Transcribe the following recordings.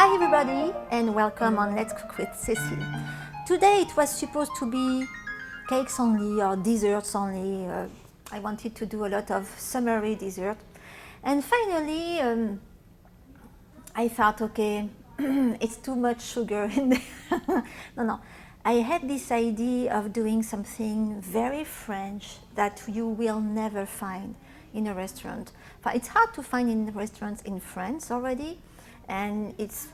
Hi everybody and welcome on Let's Cook with Cecile. Today it was supposed to be cakes only or desserts only. I wanted to do a lot of summery dessert. And finally I thought, okay, it's too much sugar in there. No. I had this idea of doing something very French that you will never find in a restaurant. But it's hard to find in restaurants in France already, and it's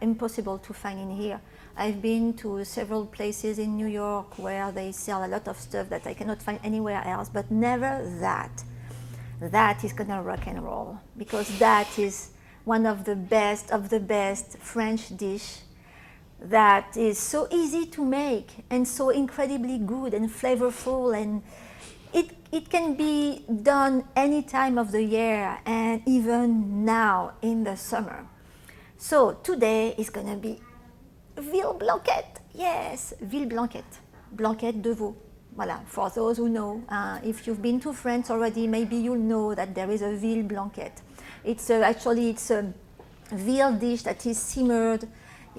impossible to find in here. I've been to several places in New York where they sell a lot of stuff that I cannot find anywhere else, but never that. That is gonna rock and roll, because that is one of the best French dish that is so easy to make and so incredibly good and flavorful, and it can be done any time of the year and even now in the summer. So today is gonna be Veal Blanquette. Yes, Veal Blanquette, Blanquette de veau. Voilà, for those who know, if you've been to France already, maybe you'll know that there is a Veal Blanquette. It's a veal dish that is simmered.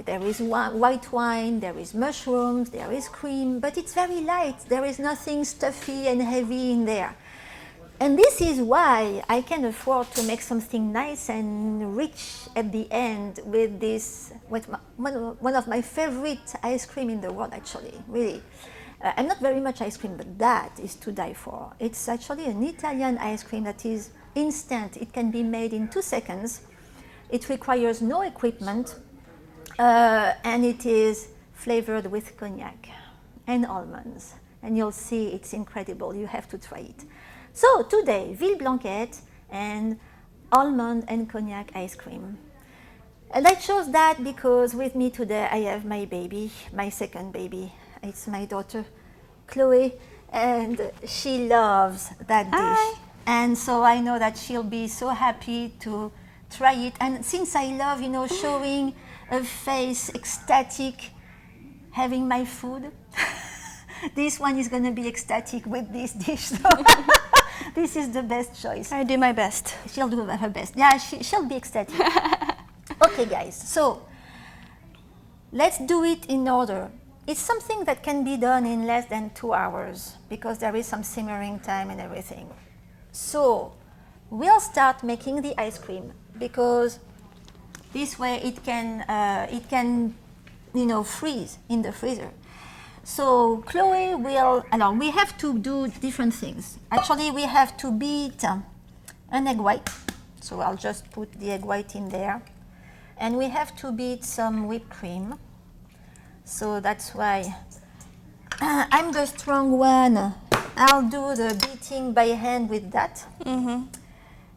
There is white wine, there is mushrooms, there is cream, but it's very light. There is nothing stuffy and heavy in there. And this is why I can afford to make something nice and rich at the end with this, one of my favorite ice cream in the world, actually, really. I'm not very much ice cream, but that is to die for. It's actually an Italian ice cream that is instant. It can be made in 2 seconds. It requires no equipment. And it is flavored with cognac and almonds, and you'll see it's incredible. You have to try it. So today, Veal Blanquette and almond and cognac ice cream. And I chose that because with me today I have my baby, my second baby. It's my daughter, Chloe, and she loves that dish. And so I know that she'll be so happy to try it. And since I love, showing a face ecstatic having my food, this one is going to be ecstatic with this dish. So this is the best choice. I do my best. She'll do her best. Yeah, she'll be ecstatic. Okay, guys, so let's do it in order. It's something that can be done in less than 2 hours because there is some simmering time and everything. So we'll start making the ice cream because this way it can freeze in the freezer. So Chloe will, we have to do different things. Actually, we have to beat an egg white. So I'll just put the egg white in there. And we have to beat some whipped cream. So that's why I'm the strong one. I'll do the beating by hand with that. Mm-hmm.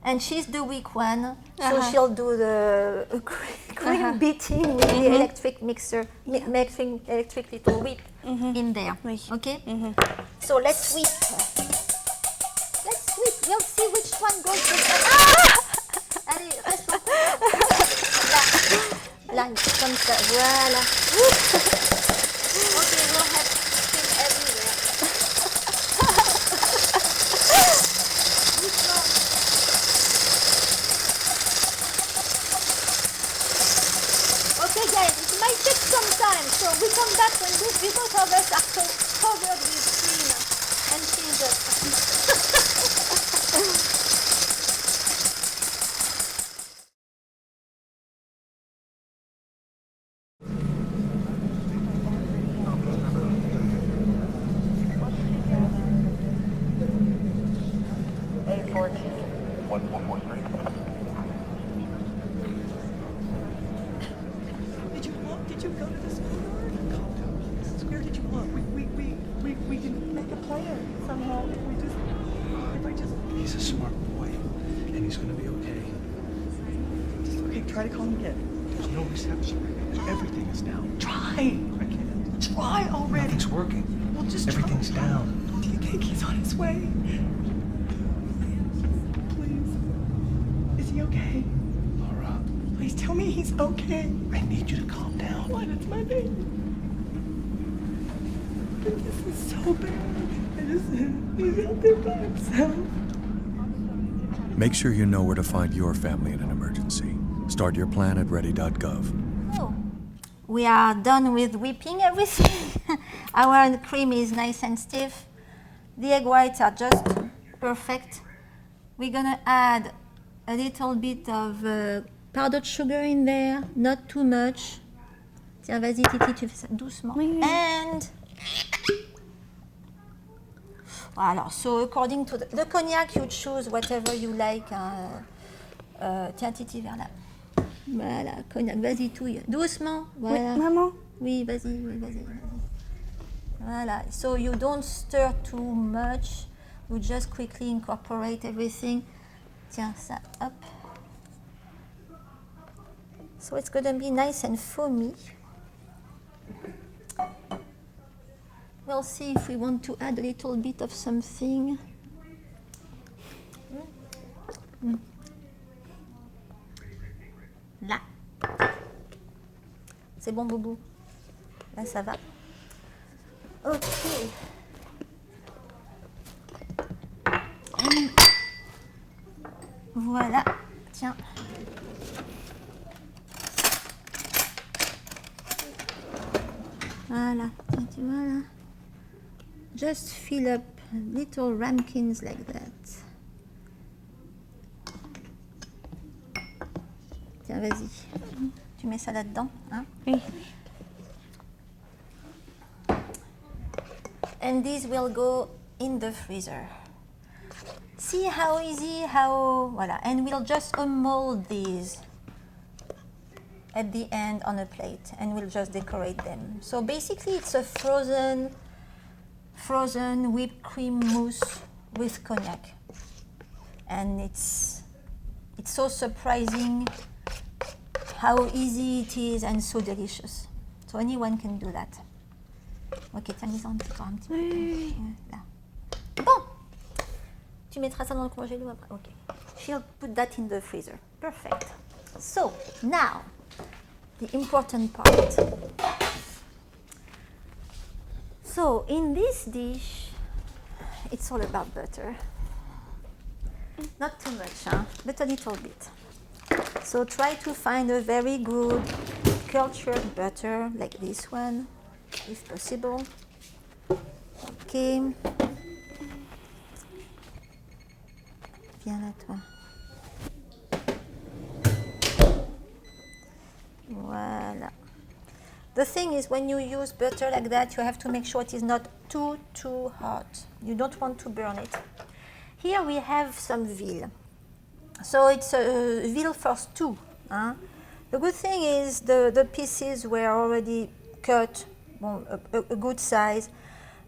And she's the weak one, so she'll do the cream beating with the electric mixer, mixing electric little whip in there. Okay? So let's whip. Let's whip. We'll see which one goes first. Allez, reste là, comme ça. Voilà. Okay, we'll have cream everywhere. Okay guys, it might take some time, so we come back when both of us are covered with cream and cheese. Did you go to the schoolyard? Where did you look? We can make a plan somehow. He's a smart boy, and he's gonna be okay. Okay, try to call him again. There's no reception. Everything is down. Try! I can't. Try already! Nothing's working. Well, just Everything's try. down. Do you think he's on his way? Please. Is he okay? Laura, Please tell me he's okay. I need you to calm down. Why, that's my baby. This is so bad. He's out there by himself. Make sure you know where to find your family in an emergency. Start your plan at ready.gov. Oh, we are done with whipping everything. Our cream is nice and stiff. The egg whites are just perfect. We're gonna add a little bit of powdered sugar in there, not too much. Tiens, vas-y Titi, tu fais ça doucement. Oui. And voilà, so according to the cognac, you choose whatever you like. Tiens Titi, vers là. Voilà, cognac, vas-y touille, doucement. Voilà. Oui, maman. Oui, vas-y, vas-y. Voilà, so you don't stir too much. You just quickly incorporate everything. Tiens, ça, hop. So it's going to be nice and foamy. We'll see if we want to add a little bit of something. Là. C'est bon, Boubou. Là, ça va. Ok. Voilà. Tiens. Voilà. Tiens, tu vois là. Just fill up little ramekins like that. Tiens, vas-y. Tu mets ça là-dedans, hein? Oui. And these will go in the freezer. See how easy, how, voilà. And we'll just mold these at the end on a plate and we'll just decorate them. So basically it's a frozen whipped cream mousse with cognac. And it's so surprising how easy it is and so delicious. So anyone can do that. Ok, tiens, mets-en encore un petit peu. Oui. Là. Bon, tu mettras ça dans le congélo après. Ok. She'll put that in the freezer. Perfect. So now, the important part. So in this dish, it's all about butter. Not too much, huh? But a little bit. So try to find a very good cultured butter like this one, if possible. Okay. Viens là, toi. Voilà. The thing is, when you use butter like that, you have to make sure it is not too hot. You don't want to burn it. Here we have some veal. So it's a veal for stew. Huh? The good thing is the pieces were already cut, well, a good size.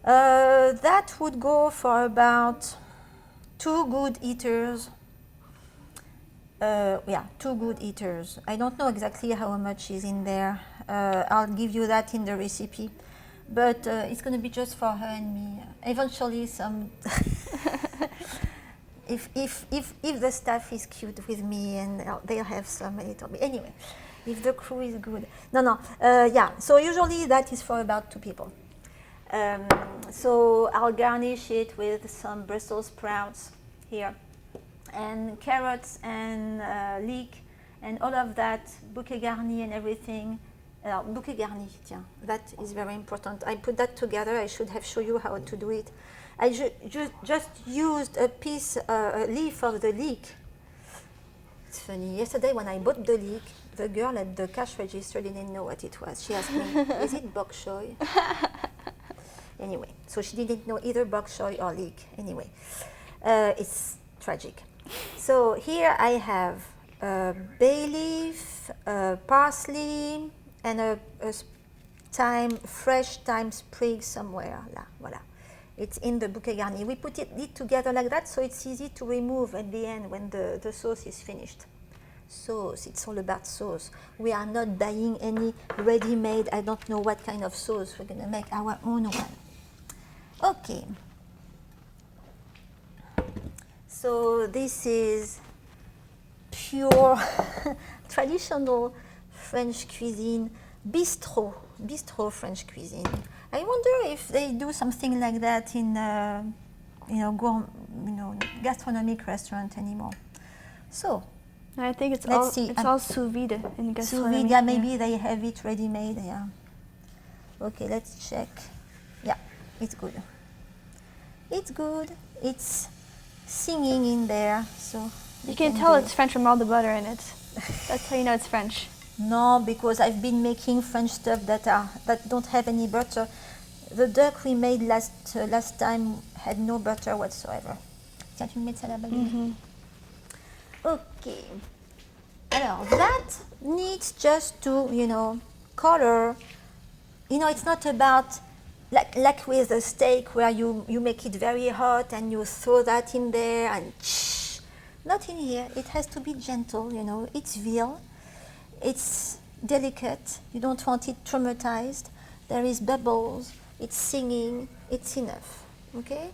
That would go for about 2 good eaters. 2 good eaters. I don't know exactly how much is in there. I'll give you that in the recipe. But it's going to be just for her and me. Eventually some... if the staff is cute with me and they'll have some a little bit. Anyway, if the crew is good. Yeah, so usually that is for about 2 people. So I'll garnish it with some Brussels sprouts here, and carrots and leek and all of that, bouquet garni and everything. Bouquet garni, tiens, that is very important. I put that together. I should have shown you how to do it. I just used a leaf of the leek. It's funny. Yesterday when I bought the leek, the girl at the cash register didn't know what it was. She asked me, is it bok choy? Anyway, so she didn't know either bok choy or leek. Anyway, it's tragic. So here I have bay leaf, parsley, and a fresh thyme sprig somewhere. Là, voilà. It's in the bouquet garni. We put it together like that so it's easy to remove at the end when the sauce is finished. Sauce, it's all about sauce. We are not buying any ready-made, I don't know what kind of sauce. We're going to make our own one. Okay. So this is pure traditional French cuisine, bistro French cuisine. I wonder if they do something like that in, gastronomic restaurant anymore. So I think it's Let's all see. it's all sous vide in Sous gastronomy. vide, yeah, maybe they have it ready-made, yeah. Okay, let's check. Yeah, it's good. It's good. It's singing in there, so You can tell it's French from all the butter in it. That's how you know it's French. No, because I've been making French stuff that don't have any butter. The duck we made last time had no butter whatsoever. Tiens, tu me mets ça là-bas. Okay. Alors, that needs just to, color. It's not about, like with a steak where you make it very hot and you throw that in there and not in here. It has to be gentle, It's veal. It's delicate. You don't want it traumatized. There is bubbles. It's singing. It's enough, okay?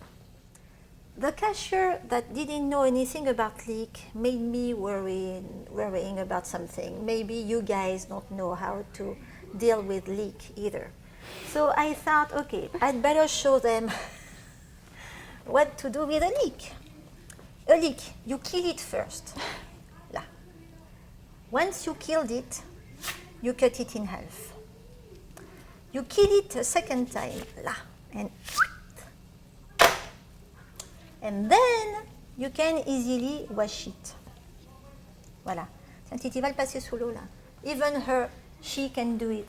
The cashier that didn't know anything about leek made me worrying about something. Maybe you guys don't know how to deal with leek either. So I thought, okay, I'd better show them what to do with a leek. A leek, you kill it first. Là. Once you killed it, you cut it in half. You kill it a second time, là, and then you can easily wash it. Voilà. Titi va le passer sous l'eau là. Even she can do it.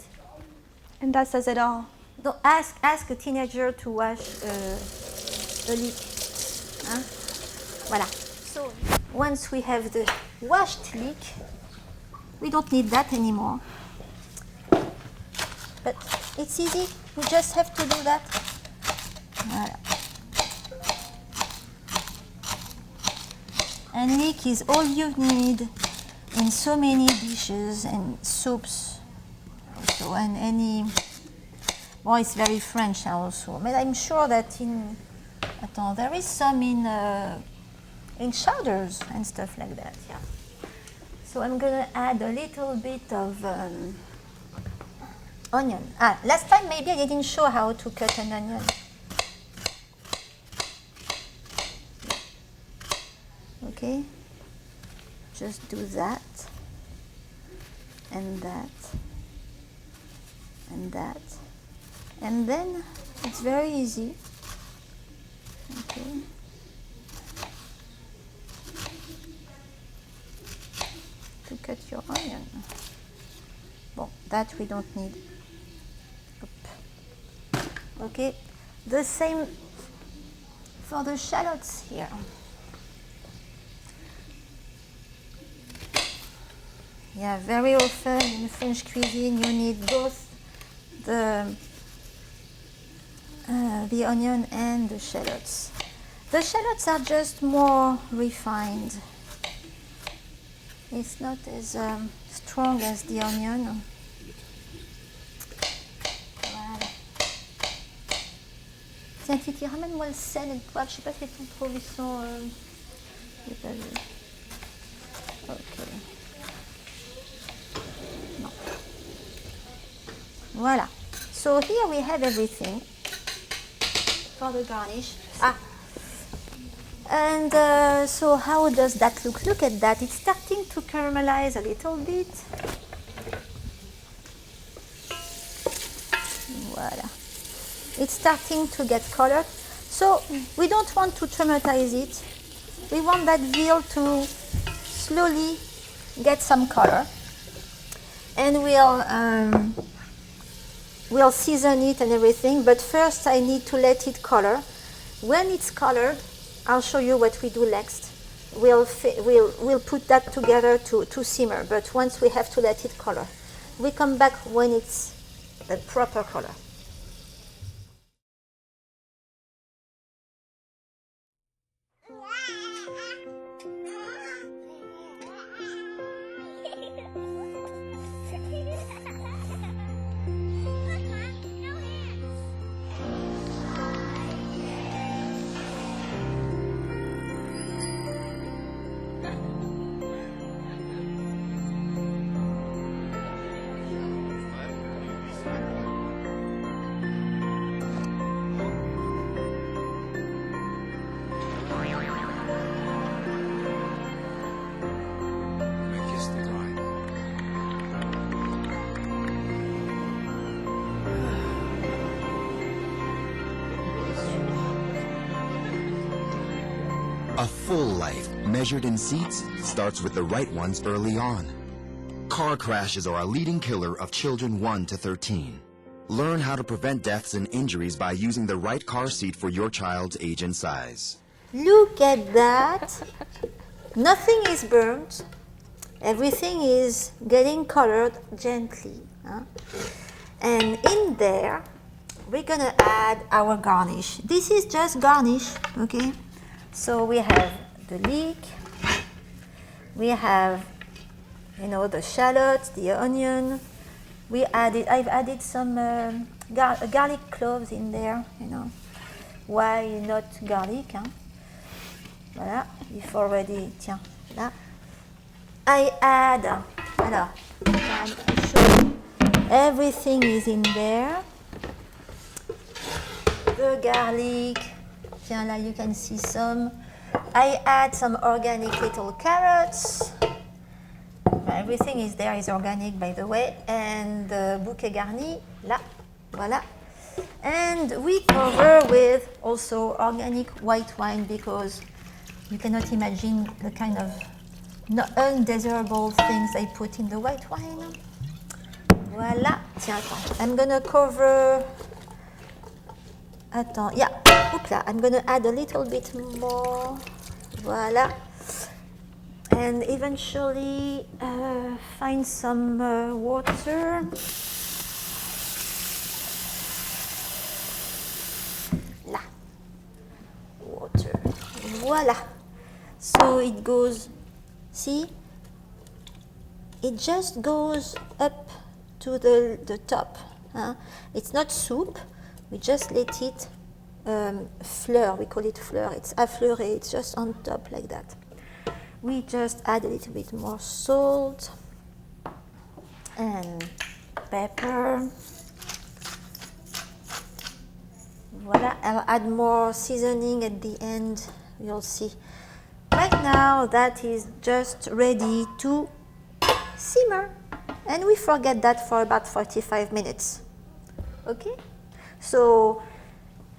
And that says it all. Don't ask a teenager to wash a leek. Hein? Voilà. So once we have the washed leek, we don't need that anymore. But it's easy. We just have to do that. Voilà. And leek is all you need in so many dishes and soups also, and any. Well, it's very French also. But I'm sure that there is some in chowders and stuff like that. Yeah. So I'm gonna add a little bit of onion. Last time maybe I didn't show how to cut an onion. Okay, just do that, and that, and that, and then it's very easy. Okay. To cut your onion. Well, that we don't need. Oop. Okay, the same for the shallots here. Yeah, very often in French cuisine you need both the onion and the shallots. The shallots are just more refined. It's not as strong as the onion. Voilà. Tiens, Titi, ramène-moi le sel et le poivre. Je sais pas si ils sont trop, j'ai pas vu. Ok. No. Voilà. So here we have everything for the garnish. And so how does that look? Look at that. It's starting to caramelize a little bit. Voilà. It's starting to get colored. So we don't want to traumatize it. We want that veal to slowly get some color. And we'll season it and everything. But first I need to let it color. When it's colored, I'll show you what we do next. We'll put that together to simmer, but once we have to let it color. We come back when it's the proper color. full life, measured in seats, starts with the right ones early on. Car crashes are a leading killer of children 1 to 13. Learn how to prevent deaths and injuries by using the right car seat for your child's age and size. Look at that. Nothing is burnt. Everything is getting colored gently. Huh? And in there, we're gonna add our garnish. This is just garnish, okay? So we have the leek, we have, the shallots, the onion. I've added some garlic cloves in there, Why not garlic, hein? Voilà, if already, tiens, là. I add, alors, I'll show you. Everything is in there. The garlic, tiens, là you can see some. I add some organic little carrots. Everything is there is organic, by the way. And the bouquet garni, là, voilà. And we cover with also organic white wine because you cannot imagine the kind of undesirable things I put in the white wine. Voilà. Tiens, attends. I'm gonna cover. Attends. Yeah. Oopla. I'm gonna add a little bit more. Voilà. And eventually find some water. Là. Water. Voila. So it goes, see? It just goes up to the top. Huh? It's not soup. We just let it fleur. We call it fleur. It's affleuré. It's just on top like that. We just add a little bit more salt and pepper. Voila. I'll add more seasoning at the end. You'll see. Right now, that is just ready to simmer. And we forget that for about 45 minutes. Okay? So,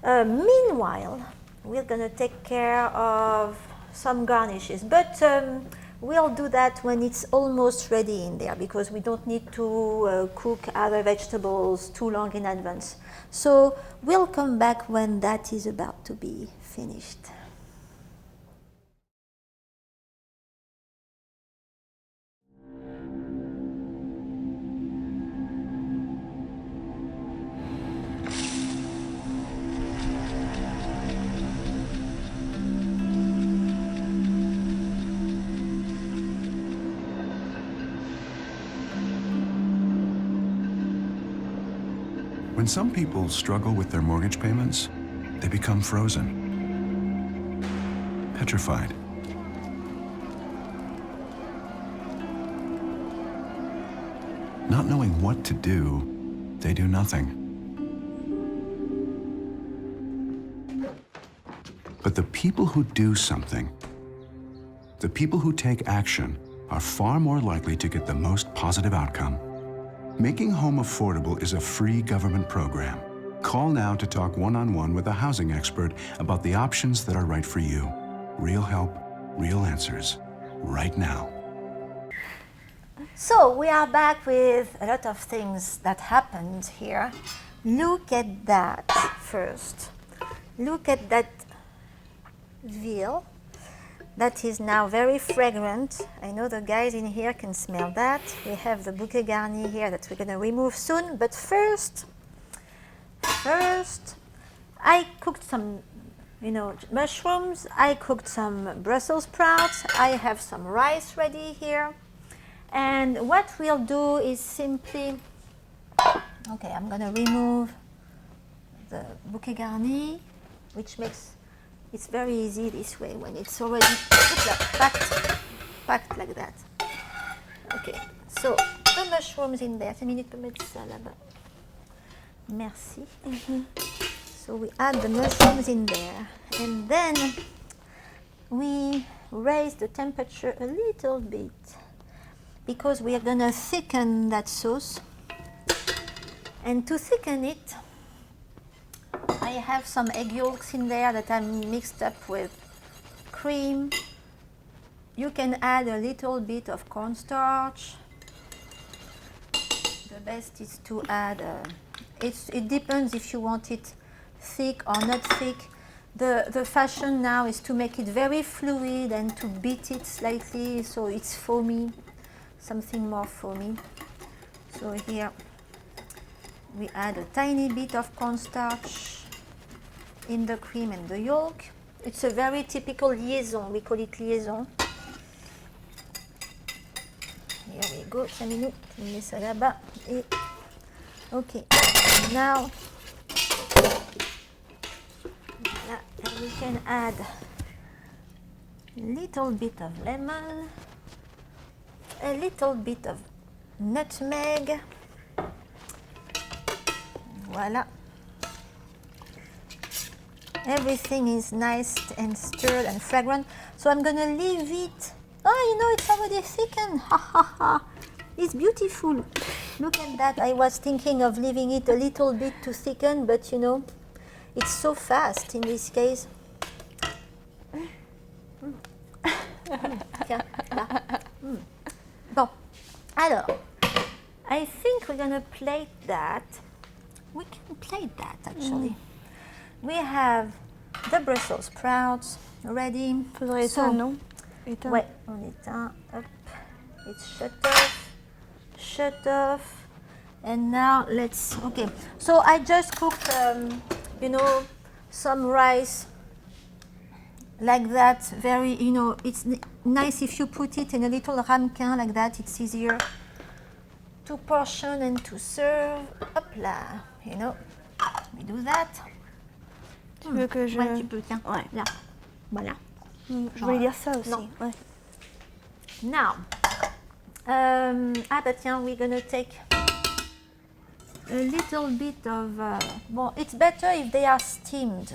meanwhile, we're going to take care of some garnishes. But we'll do that when it's almost ready in there because we don't need to cook other vegetables too long in advance. So, we'll come back when that is about to be finished. When some people struggle with their mortgage payments, they become frozen, petrified. Not knowing what to do, they do nothing. But the people who do something, the people who take action, are far more likely to get the most positive outcome. Making home affordable is a free government program. Call now to talk one-on-one with a housing expert about the options that are right for you. Real help, real answers, right now. So we are back with a lot of things that happened here. Look at that first. Look at that veal. That is now very fragrant. I know the guys in here can smell that. We have the bouquet garni here that we're going to remove soon. But first, I cooked some, mushrooms. I cooked some Brussels sprouts. I have some rice ready here. And what we'll do is simply, okay, I'm going to remove the bouquet garni, which makes it's very easy this way when it's already packed like that. Okay, so the mushrooms in there. 5 minutes pour mettre ça là-bas. Merci. So we add the mushrooms in there. And then we raise the temperature a little bit because we are going to thicken that sauce. And to thicken it, I have some egg yolks in there that I mixed up with cream, you can add a little bit of cornstarch. The best is to add, it depends if you want it thick or not thick. The fashion now is to make it very fluid and to beat it slightly so it's foamy, something more foamy. So here we add a tiny bit of cornstarch in the cream and the yolk. It's a very typical liaison, we call it liaison. Here we go, 5 minutes, on met ça là-bas. Et okay, now and we can add a little bit of lemon, a little bit of nutmeg. Voila. Everything is nice and stirred and fragrant. So I'm gonna leave it. Oh, you know, it's already thickened. Ha ha ha. It's beautiful. Look at that. I was thinking of leaving it a little bit to thicken, but you know, it's so fast in this case. Tiens, là. Bon, alors, I think we're gonna plate that. We can plate that actually. We have the Brussels sprouts ready. Faudrait éteindre, non? Éteindre. Ouais, on éteint. Hop, it's shut off. And now let's. Okay, so I just cooked, you know, some rice like that. Very, you know, it's nice if you put it in a little ramequin like that. It's easier to portion and to serve. Hop là, you know, we do that. Tu veux que je... Ouais, tu peux, tiens. Ouais. Là, voilà. Je voulais dire ça aussi. Non. Ouais. Now, but tiens, we're gonna take a little bit of, well, it's better if they are steamed.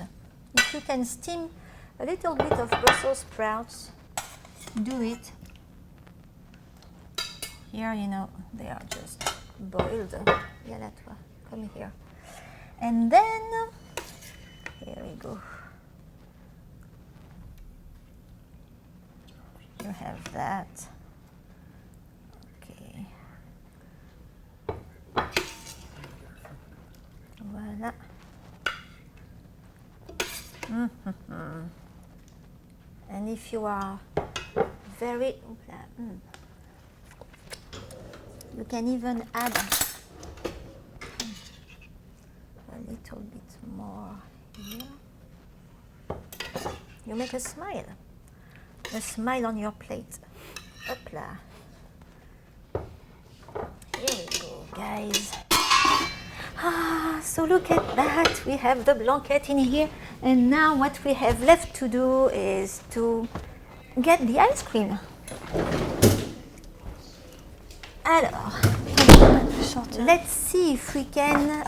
If you can steam a little bit of Brussels sprouts, do it. Here, you know, they are just boiled. Yeah, that one. Come here. And then, here we go. You have that. Okay. Voilà. And if you are very, you can even add a little bit more here. You make a smile on your plate. Hop là. Here we go, guys. So look at that. We have the blanquette in here. And now what we have left to do is to get the ice cream. Alors, let's see if we can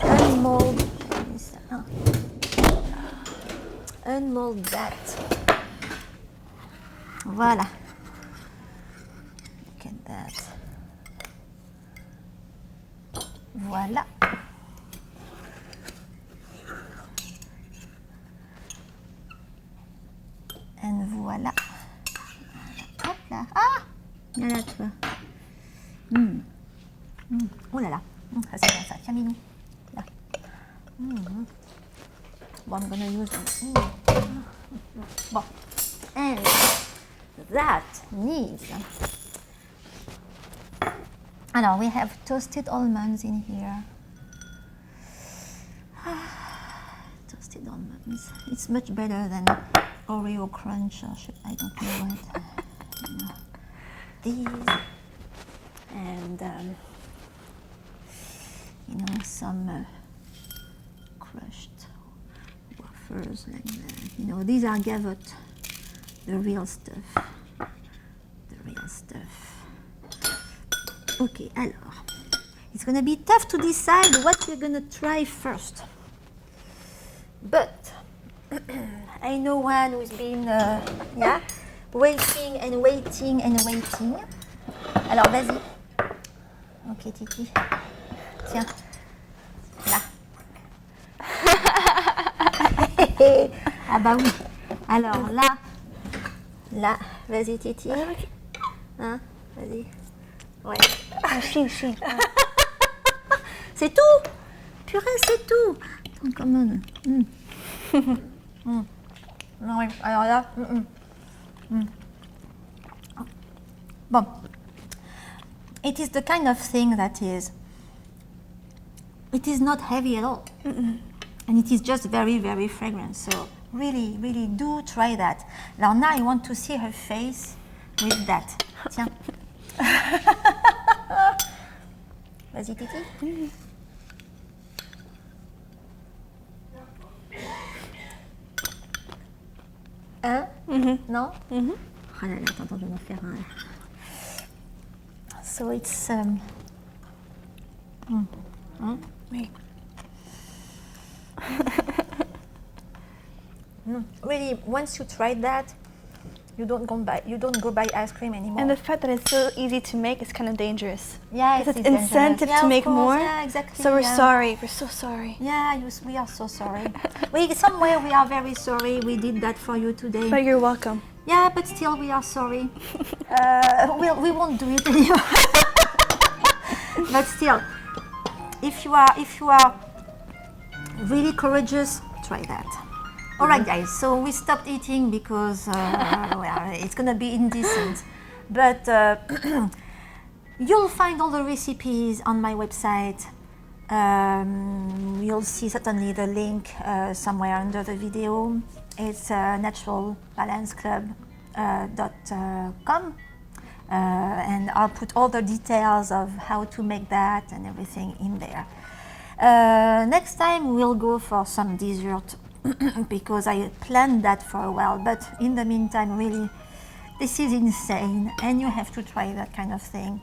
unmold that. Voilà. Look at that. Voilà. And voilà. Hop là. Ah! Là, tu vois. Oh là là. Ça c'est bien ça. Tiens, Minou. Là. Bon, I'm gonna use them. Bon. And that needs. Alors, we have toasted almonds in here. Toasted almonds. It's much better than Oreo Crunch or I don't know what. These and you know, some crushed wafers like that. You know, these are gavotte, the real stuff. The real stuff. Okay, alors, it's gonna be tough to decide what we're gonna try first. But I know one who's been, waiting and waiting and waiting. Alors, vas-y. Ok, Titi. Tiens. Là. Ah bah oui. Alors là, Là, vas-y Titi. Hein, vas-y. Ouais. Ah, chine. C'est tout. Purée, c'est tout. Attends, come on. Oui, alors là. Bon. It is the kind of thing that is. It is not heavy at all. And it is just very, very fragrant. So really, really do try that. Now I want to see her face with that. Tiens. Vas-y, Titi. Hein? Non? Oh là là, attends, je vais me faire un... So it's... Oui. Really, once you try that, you don't go buy ice cream anymore. And the fact that it's so easy to make is kind of dangerous. Yeah, Because it it's is incentive dangerous. to Yeah, make of course. more. Yeah, exactly. So we're yeah. sorry. We're so sorry. Yeah, we are so sorry. Somewhere we are very sorry we did that for you today. But you're welcome. Yeah, but still we are sorry. We won't do it anymore. But still, if you are really courageous, try that. All right, guys. So we stopped eating because well, it's gonna be indecent. But you'll find all the recipes on my website. You'll see certainly the link somewhere under the video. It's naturalbalanceclub.com. And I'll put all the details of how to make that and everything in there. Next time we'll go for some dessert because I planned that for a while, but in the meantime, really, this is insane and you have to try that kind of thing.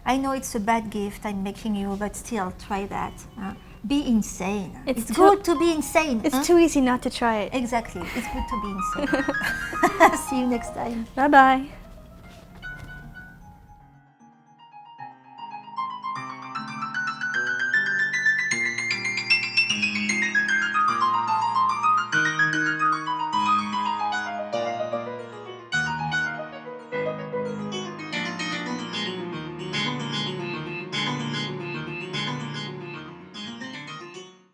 I know it's a bad gift I'm making you, but still try that. Be insane. It's good to be insane. It's too easy not to try it. Exactly. It's good to be insane. See you next time. Bye-bye.